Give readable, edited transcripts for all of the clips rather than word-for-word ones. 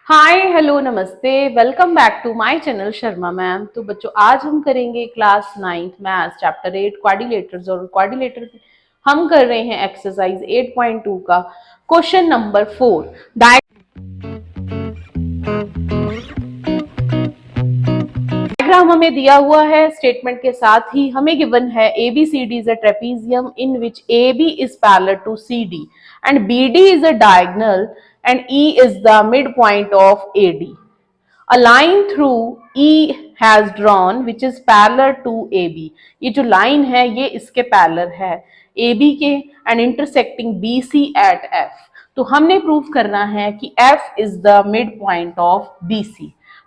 हाय hello नमस्ते, welcome back to my channel Sharma ma'am. तो बच्चों, आज हम करेंगे class 9th maths chapter 8 quadrilaterals. और क्वाड्रिलेटर हम कर रहे हैं एक्सरसाइज 8.2 का क्वेश्चन नंबर 4। डायग्राम हमें दिया हुआ है स्टेटमेंट के साथ ही हमें गिवन है ABCD is a trapezium in which AB is parallel to CD and BD is a diagonal and E is the midpoint of AD. A line through E has drawn which is parallel to AB. ये जो line है ये इसके parallel है AB के and intersecting BC at F. तो हमने prove करना है कि F is the midpoint of BC.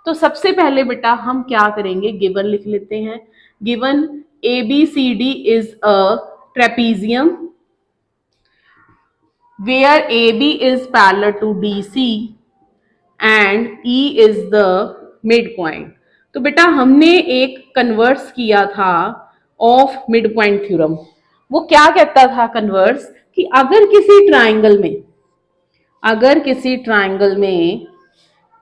तो सबसे पहले बेटा हम क्या करेंगे, गिवन लिख लेते हैं। Given ABCD is a trapezium where AB is parallel to DC and E is the midpoint. तो बेटा हमने एक कन्वर्स किया था ऑफ मिड पॉइंट थ्योरम। वो क्या कहता था कन्वर्स, कि अगर किसी ट्राइंगल में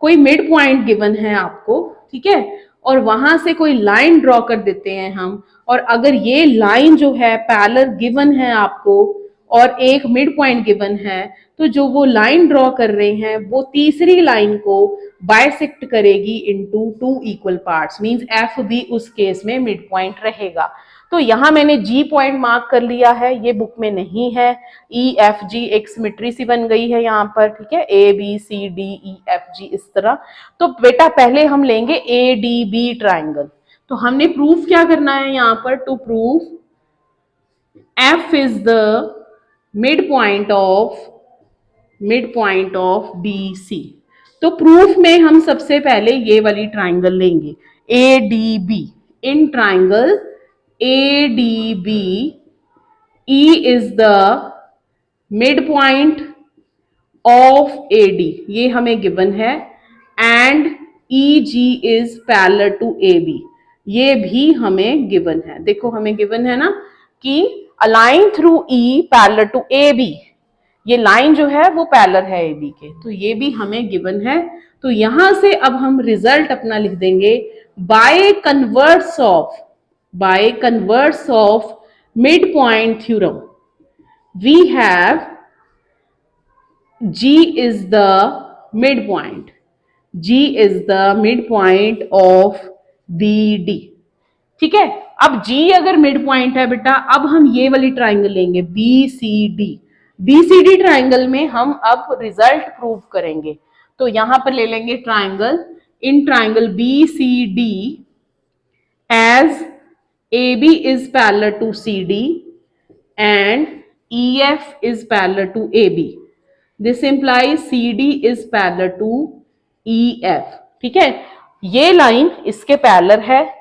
कोई मिड पॉइंट गिवन है आपको, ठीक है, और वहां से कोई लाइन ड्रॉ कर देते हैं हम, और अगर ये लाइन जो है पैरेलल गिवन है आपको और एक मिड पॉइंट गिवन है, तो जो वो लाइन ड्रॉ कर रहे हैं वो तीसरी लाइन को बाइसेक्ट करेगी into two equal parts. Means F भी उस केस में मिड पॉइंट रहेगा। तो यहां मैंने जी पॉइंट मार्क कर लिया है, ये बुक में नहीं है। ई एफ जी एक सिमेट्री सी बन गई है यहाँ पर, ठीक है, A B C D E F G इस तरह। तो बेटा पहले हम लेंगे ए डी बी ट्राइंगल। तो हमने प्रूफ क्या करना है यहाँ पर, to proof F is the mid point of B C. तो प्रूफ में हम सबसे पहले ये वाली ट्राइंगल लेंगे A D B. In triangle ADB, E is the midpoint of AD, ये हमें गिवन है, and EG is parallel to AB, ये भी हमें गिवन है। देखो हमें गिवन है ना कि a line through E parallel to AB, ये लाइन जो है वो पैरेलल है AB के, तो ये भी हमें गिवन है। तो यहां से अब हम रिजल्ट अपना लिख देंगे bye converse of midpoint theorem, we have G is the midpoint of BD। ठीक है, अब G अगर मिड पॉइंट है बेटा, अब हम ये वाली ट्राइंगल लेंगे BCD ट्राइंगल में हम अब रिजल्ट प्रूव करेंगे। तो यहां पर ले लेंगे triangle, in triangle BCD as AB is parallel to CD and EF is parallel to AB. This implies CD is parallel to EF। ठीक है, ये लाइन इसके पैरेलल है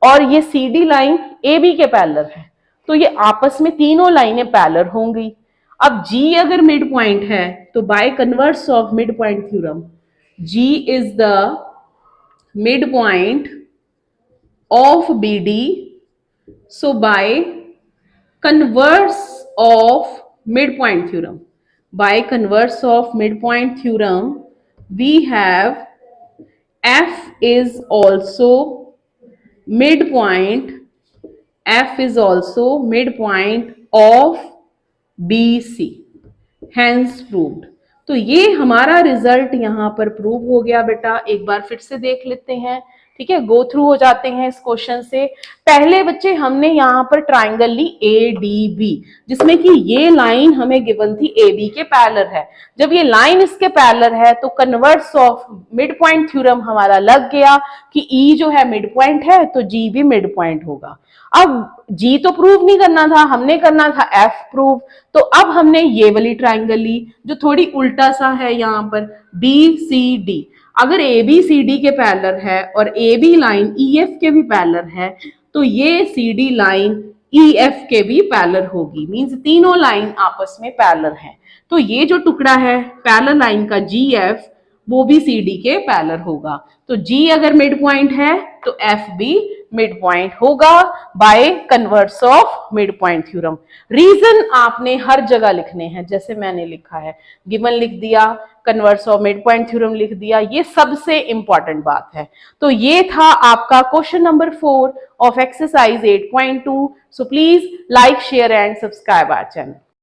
और ये CD लाइन AB के पैरेलल है, तो ये आपस में तीनों लाइनें पैरेलल होंगी। अब G अगर मिड पॉइंट है तो bye converse of mid point theorem G is the midpoint of BD। So by converse of midpoint theorem, we have F is also midpoint of BC, hence proved। तो ये हमारा result यहाँ पर prove हो गया बेटा। एक बार फिर से देख लेते हैं, ठीक है, गो थ्रू हो जाते हैं इस क्वेश्चन से। पहले बच्चे हमने यहाँ पर ट्राइंगल ली ADB, जिसमें कि ये लाइन हमें गिवन थी AB के पैरेलल है। जब ये लाइन इसके पैरेलल है तो converse of mid point theorem हमारा लग गया कि E जो है मिड पॉइंट है तो G भी मिड पॉइंट होगा। अब G तो प्रूव नहीं करना था, हमने करना था F प्रूव। तो अब हमने ये वाली ट्राइंगल ली जो थोड़ी उल्टा सा है, यहाँ पर BCD। अगर ABCD के पैरेलल है और AB लाइन EF के भी पैरेलल है, तो ये CD लाइन EF के भी पैरेलल होगी। मींस तीनों लाइन आपस में पैरेलल हैं। तो ये जो टुकड़ा है पैरेलल लाइन का GF, वो भी CD के पैरेलल होगा। तो G अगर मिड पॉइंट है तो F भी मिड पॉइंट होगा by converse of mid point theorem. Reason आपने हर जगह लिखने हैं, जैसे मैंने लिखा है, गिवन लिख दिया, converse of mid point theorem लिख दिया, ये सबसे इंपॉर्टेंट बात है। तो ये था आपका question number 4 of exercise 8.2। So please like, share and subscribe our channel.